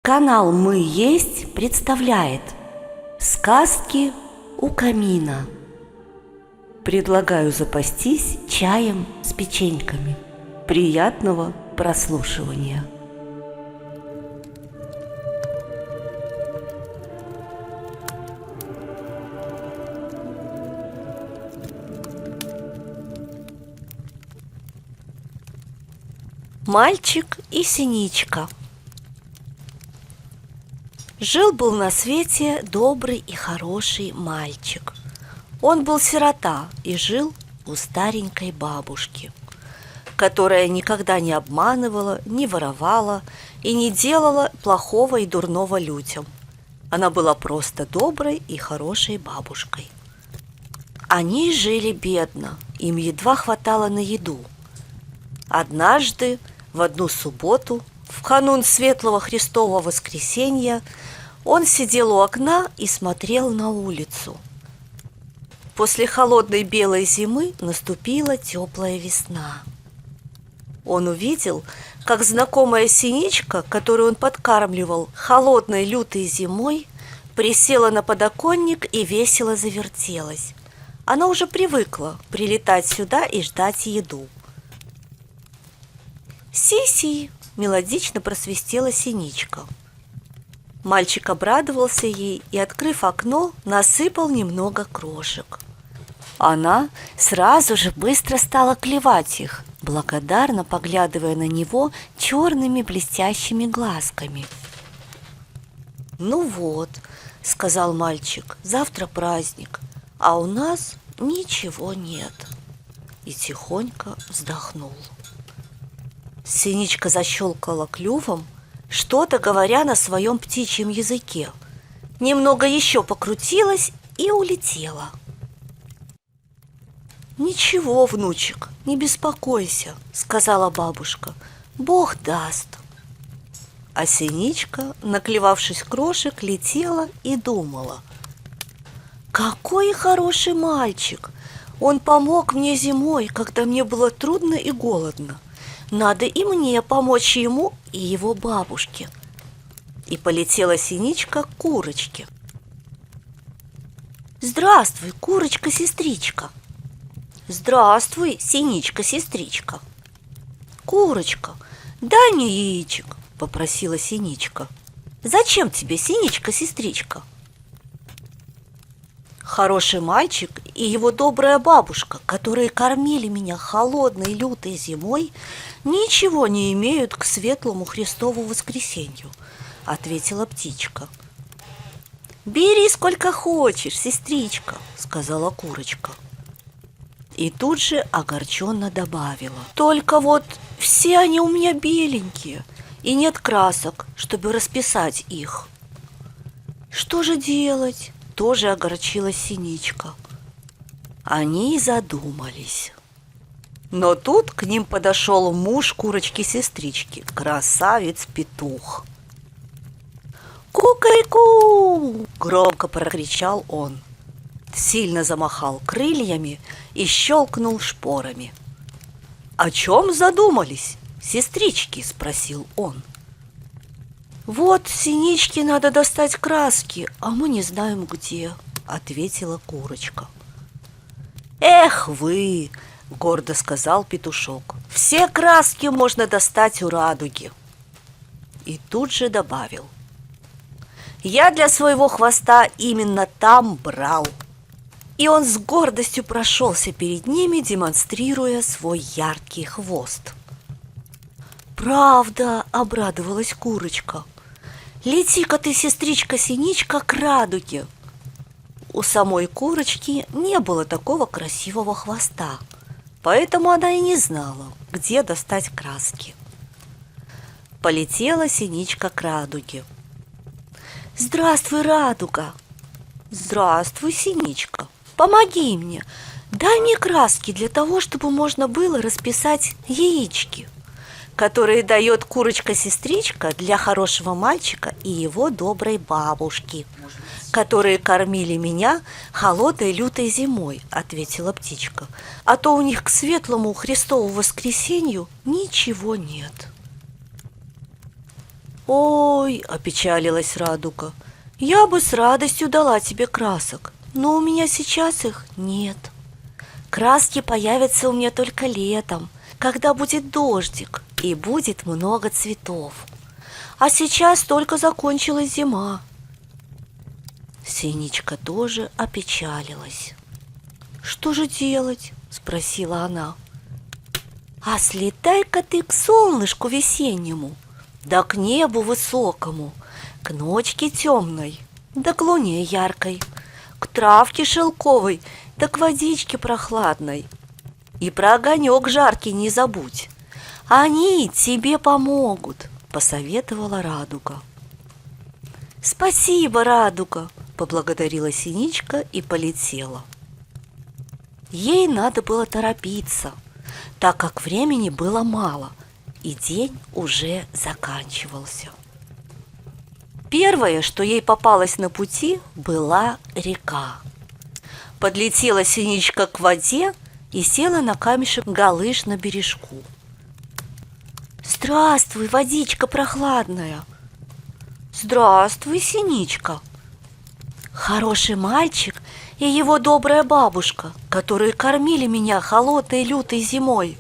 Канал «Мы есть» представляет сказки у камина. Предлагаю запастись чаем с печеньками. Приятного прослушивания. Мальчик и синичка. Жил-был на свете добрый и хороший мальчик. Он был сирота и жил у старенькой бабушки, которая никогда не обманывала, не воровала и не делала плохого и дурного людям. Она была просто доброй и хорошей бабушкой. Они жили бедно, им едва хватало на еду. Однажды, в одну субботу, в канун Светлого Христового Воскресенья, он сидел у окна и смотрел на улицу. После холодной белой зимы наступила теплая весна. Он увидел, как знакомая синичка, которую он подкармливал холодной лютой зимой, присела на подоконник и весело завертелась. Она уже привыкла прилетать сюда и ждать еду. «Си-си!» – мелодично просвистела синичка. Мальчик обрадовался ей и, открыв окно, насыпал немного крошек. Она сразу же быстро стала клевать их, благодарно поглядывая на него черными блестящими глазками. «Ну вот», – сказал мальчик, – «завтра праздник, а у нас ничего нет». И тихонько вздохнул. Синичка защелкала клювом, что-то говоря на своем птичьем языке. Немного еще покрутилась и улетела. «Ничего, внучек, не беспокойся», — сказала бабушка, — «Бог даст». А синичка, наклевавшись крошек, летела и думала: «Какой хороший мальчик! Он помог мне зимой, когда мне было трудно и голодно. Надо и мне помочь ему и его бабушке». И полетела синичка к курочке. «Здравствуй, курочка-сестричка!» «Здравствуй, синичка-сестричка!» «Курочка, дай мне яичек!» – попросила синичка. «Зачем тебе, синичка-сестричка?» «Хороший мальчик и его добрая бабушка, которые кормили меня холодной лютой зимой, ничего не имеют к Светлому Христову Воскресенью», — ответила птичка. «Бери сколько хочешь, сестричка», — сказала курочка. И тут же огорченно добавила: «Только вот все они у меня беленькие, и нет красок, чтобы расписать их». «Что же делать?» — тоже огорчилась синичка. Они задумались. Но тут к ним подошел муж курочки-сестрички, красавец-петух. «Ку-ка-ку!» – громко прокричал он. Сильно замахал крыльями и щелкнул шпорами. «О чем задумались, сестрички?» – спросил он. «Вот синичке надо достать краски, а мы не знаем где», – ответила курочка. «Эх вы!» – гордо сказал петушок. «Все краски можно достать у радуги». И тут же добавил: «Я для своего хвоста именно там брал». И он с гордостью прошелся перед ними, демонстрируя свой яркий хвост. «Правда!» – обрадовалась курочка. «Лети-ка ты, сестричка-синичка, к радуге». У самой курочки не было такого красивого хвоста, поэтому она и не знала, где достать краски. Полетела синичка к радуге. «Здравствуй, радуга!» «Здравствуй, синичка! Помоги мне! Дай мне краски для того, чтобы можно было расписать яички, которые дает курочка-сестричка для хорошего мальчика и его доброй бабушки, которые кормили меня холодной лютой зимой», — ответила птичка. «А то у них к Светлому Христову Воскресенью ничего нет». Ой, опечалилась Радуга, я бы с радостью дала тебе красок, но у меня сейчас их нет. Краски появятся у меня только летом, когда будет дождик и будет много цветов. А сейчас только закончилась зима. Синичка тоже опечалилась. «Что же делать?» – спросила она. «А слетай-ка ты к солнышку весеннему, да к небу высокому, к ночке темной, да к луне яркой, к травке шелковой, да к водичке прохладной. И про огонек жаркий не забудь, они тебе помогут», – посоветовала Радуга. «Спасибо, Радуга!» – поблагодарила Синичка и полетела. Ей надо было торопиться, так как времени было мало, и день уже заканчивался. Первое, что ей попалось на пути, была река. Подлетела Синичка к воде и села на камешек галыш на бережку. «Здравствуй, водичка прохладная!» «Здравствуй, Синичка!» «Хороший мальчик и его добрая бабушка, которые кормили меня холодной лютой зимой,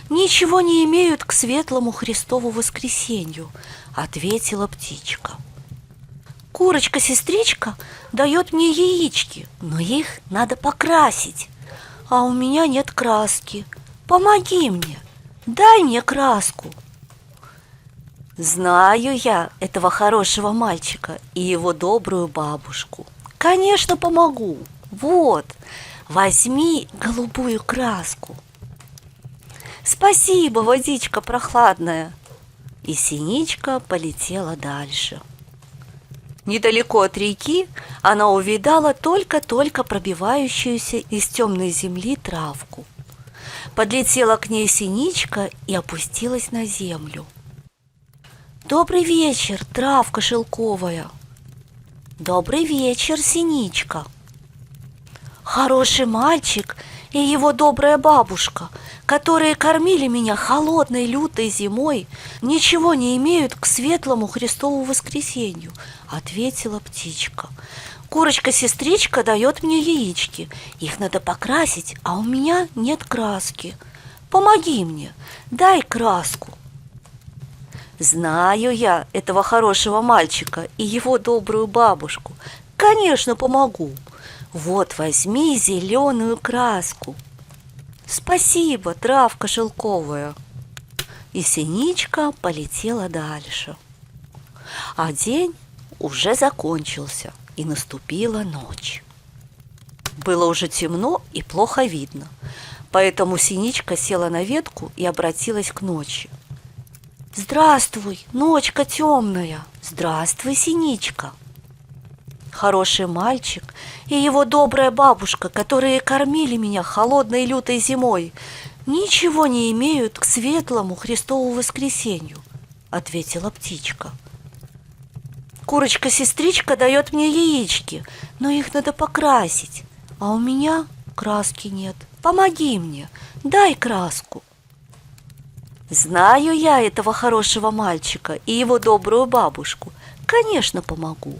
ничего не имеют к светлому Христову воскресенью», — ответила птичка. «Курочка-сестричка дает мне яички, но их надо покрасить, а у меня нет краски. Помоги мне, дай мне краску». «Знаю я этого хорошего мальчика и его добрую бабушку. Конечно, помогу. Вот, возьми голубую краску». «Спасибо, водичка прохладная». И Синичка полетела дальше. Недалеко от реки она увидала только-только пробивающуюся из темной земли травку. Подлетела к ней Синичка и опустилась на землю. «Добрый вечер, травка шелковая!» «Добрый вечер, Синичка!» «Хороший мальчик и его добрая бабушка, которые кормили меня холодной лютой зимой, ничего не имеют к светлому Христову воскресенью», — ответила птичка. «Курочка-сестричка дает мне яички, их надо покрасить, а у меня нет краски. Помоги мне, дай краску». «Знаю я этого хорошего мальчика и его добрую бабушку. Конечно, помогу. Вот, возьми зеленую краску». «Спасибо, травка шелковая». И Синичка полетела дальше. А день уже закончился, и наступила ночь. Было уже темно и плохо видно, поэтому Синичка села на ветку и обратилась к ночи. «Здравствуй, ночка темная! Здравствуй, Синичка!» Хороший мальчик и его добрая бабушка, которые кормили меня холодной и лютой зимой, ничего не имеют к светлому Христову воскресенью, — ответила птичка. «Курочка-сестричка дает мне яички, но их надо покрасить, а у меня краски нет. Помоги мне, дай краску». «Знаю я этого хорошего мальчика и его добрую бабушку. Конечно, помогу.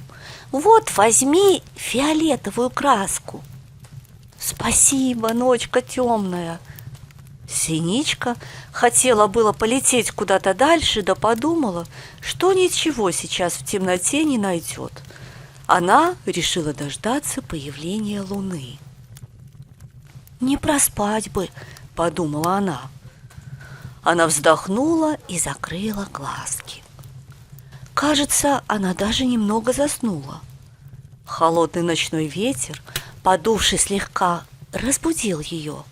Вот, возьми фиолетовую краску». «Спасибо, ночка темная». Синичка хотела было полететь куда-то дальше, да подумала, что ничего сейчас в темноте не найдет. Она решила дождаться появления луны. «Не проспать бы», — подумала она. Она вздохнула и закрыла глазки. Кажется, она даже немного заснула. Холодный ночной ветер, подувший слегка, разбудил ее.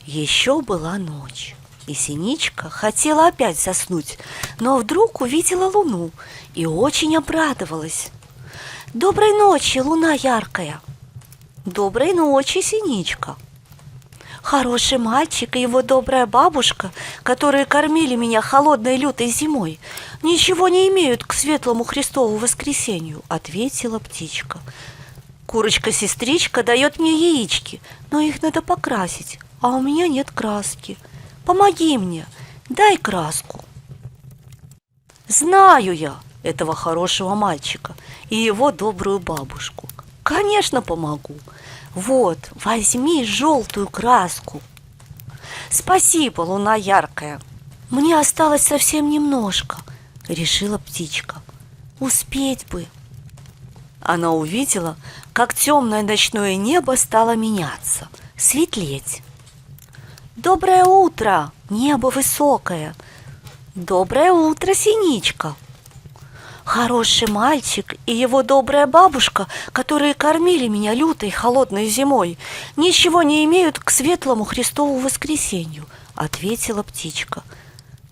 Еще была ночь, и Синичка хотела опять заснуть, но вдруг увидела луну и очень обрадовалась. «Доброй ночи, луна яркая!» «Доброй ночи, Синичка!» «Хороший мальчик и его добрая бабушка, которые кормили меня холодной лютой зимой, ничего не имеют к светлому Христову воскресенью», — ответила птичка. «Курочка-сестричка дает мне яички, но их надо покрасить, а у меня нет краски. Помоги мне, дай краску». «Знаю я этого хорошего мальчика и его добрую бабушку. Конечно, помогу. Вот, возьми желтую краску. Спасибо, луна яркая. Мне осталось совсем немножко, решила птичка. Успеть бы. Она увидела, как темное ночное небо стало меняться, светлеть. Доброе утро, небо высокое. Доброе утро, синичка. Хороший мальчик и его добрая бабушка, которые кормили меня лютой холодной зимой, ничего не имеют к светлому Христову воскресенью, ответила птичка.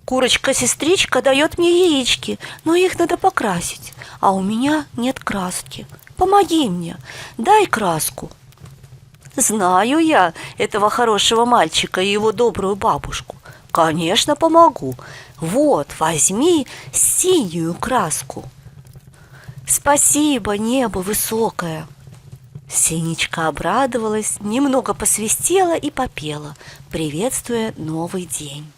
Курочка-сестричка дает мне яички, но их надо покрасить, а у меня нет краски. Помоги мне, дай краску. Знаю я этого хорошего мальчика и его добрую бабушку. Конечно, помогу. Вот, возьми синюю краску. Спасибо, небо высокое. Синичка обрадовалась, немного посвистела и попела, приветствуя новый день.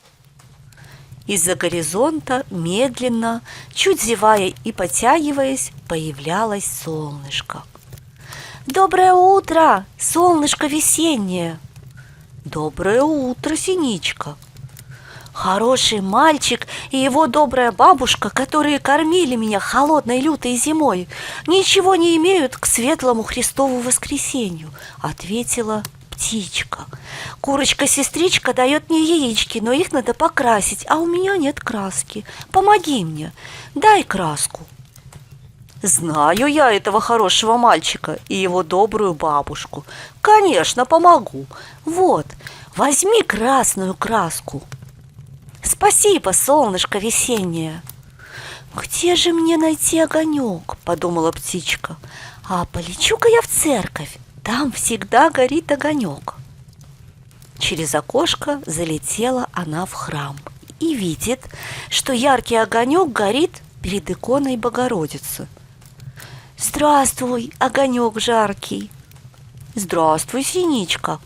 Из-за горизонта медленно, чуть зевая и потягиваясь, появлялось солнышко. Доброе утро, солнышко весеннее. Доброе утро, синичка. Хороший мальчик и его добрая бабушка, которые кормили меня холодной лютой зимой, ничего не имеют к светлому Христову воскресенью, ответила птичка. Курочка-сестричка дает мне яички, но их надо покрасить, а у меня нет краски. Помоги мне, дай краску. Знаю я этого хорошего мальчика и его добрую бабушку. Конечно, помогу. Вот, возьми красную краску. Спасибо, солнышко весеннее. Где же мне найти огонек, подумала птичка. А полечу-ка я в церковь, там всегда горит огонек. Через окошко залетела она в храм и видит, что яркий огонек горит перед иконой Богородицы. Здравствуй, огонек жаркий. Здравствуй, синичка.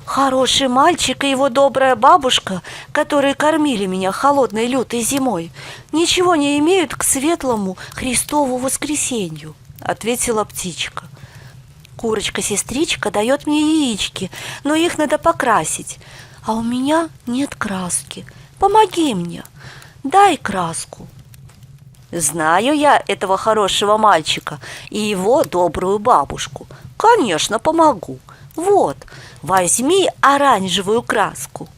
Хороший мальчик и его добрая бабушка, которые кормили меня холодной лютой зимой, ничего не имеют к светлому Христову воскресенью, ответила птичка. Курочка-сестричка дает мне яички, но их надо покрасить, а у меня нет краски. Помоги мне, дай краску. Знаю я этого хорошего мальчика и его добрую бабушку. Конечно, помогу. Вот, возьми оранжевую краску.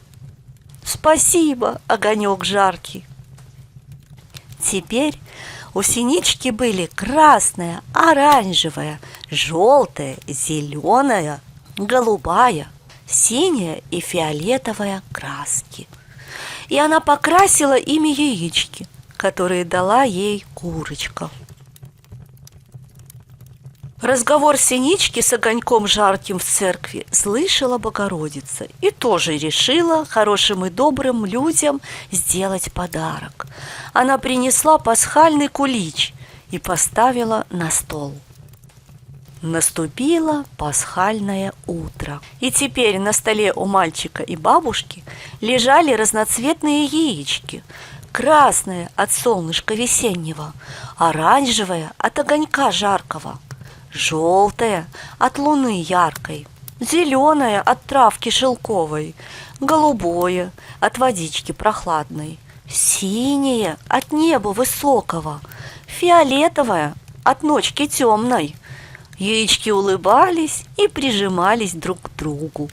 Спасибо, огонек жаркий. Теперь у синички были красная, оранжевая, желтая, зеленая, голубая, синяя и фиолетовая краски. И она покрасила ими яички, которые дала ей курочка. Разговор синички с огоньком жарким в церкви слышала Богородица и тоже решила хорошим и добрым людям сделать подарок. Она принесла пасхальный кулич и поставила на стол. Наступило пасхальное утро, и теперь на столе у мальчика и бабушки лежали разноцветные яички. Красное от солнышка весеннего, оранжевое от огонька жаркого, желтое от луны яркой, зеленое от травки шелковой, голубое от водички прохладной, синее от неба высокого, фиолетовое от ночки темной. Яички улыбались и прижимались друг к другу.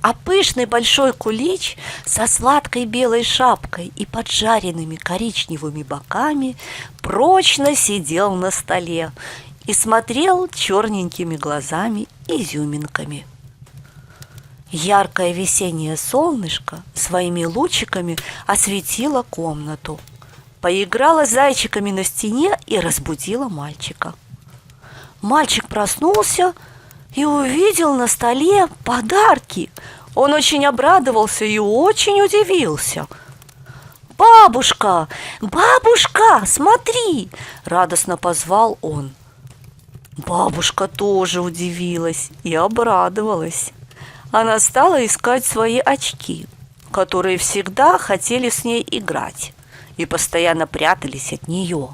А пышный большой кулич со сладкой белой шапкой и поджаренными коричневыми боками прочно сидел на столе и смотрел черненькими глазами-изюминками. Яркое весеннее солнышко своими лучиками осветило комнату, поиграло зайчиками на стене и разбудило мальчика. Мальчик проснулся и увидел на столе подарки. Он очень обрадовался и очень удивился. «Бабушка! Бабушка, смотри!» – радостно позвал он. Бабушка тоже удивилась и обрадовалась. Она стала искать свои очки, которые всегда хотели с ней играть, и постоянно прятались от нее.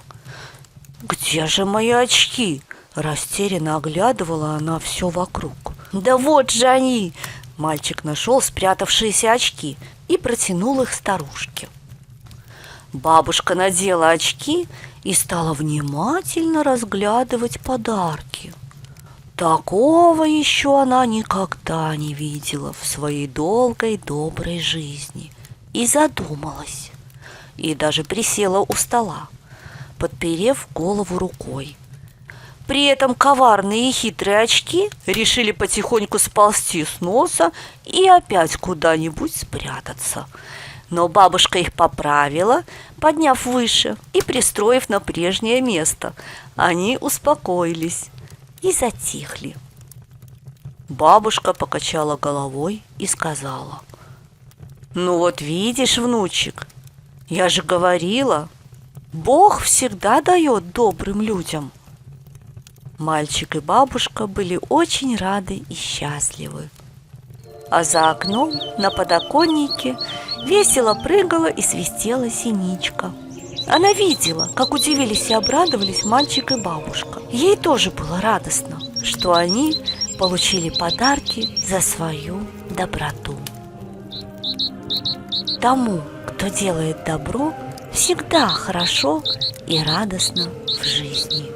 «Где же мои очки?» – растерянно оглядывала она все вокруг. «Да вот же они!» – мальчик нашел спрятавшиеся очки и протянул их старушке. Бабушка надела очки и стала внимательно разглядывать подарки. Такого еще она никогда не видела в своей долгой доброй жизни и задумалась, и даже присела у стола, подперев голову рукой. При этом коварные и хитрые очки решили потихоньку сползти с носа и опять куда-нибудь спрятаться. Но бабушка их поправила, подняв выше и пристроив на прежнее место. Они успокоились и затихли. Бабушка покачала головой и сказала: «Ну вот видишь, внучек, я же говорила, Бог всегда дает добрым людям». Мальчик и бабушка были очень рады и счастливы. А за окном на подоконнике весело прыгала и свистела синичка. Она видела, как удивились и обрадовались мальчик и бабушка. Ей тоже было радостно, что они получили подарки за свою доброту. Тому, кто делает добро, всегда хорошо и радостно в жизни.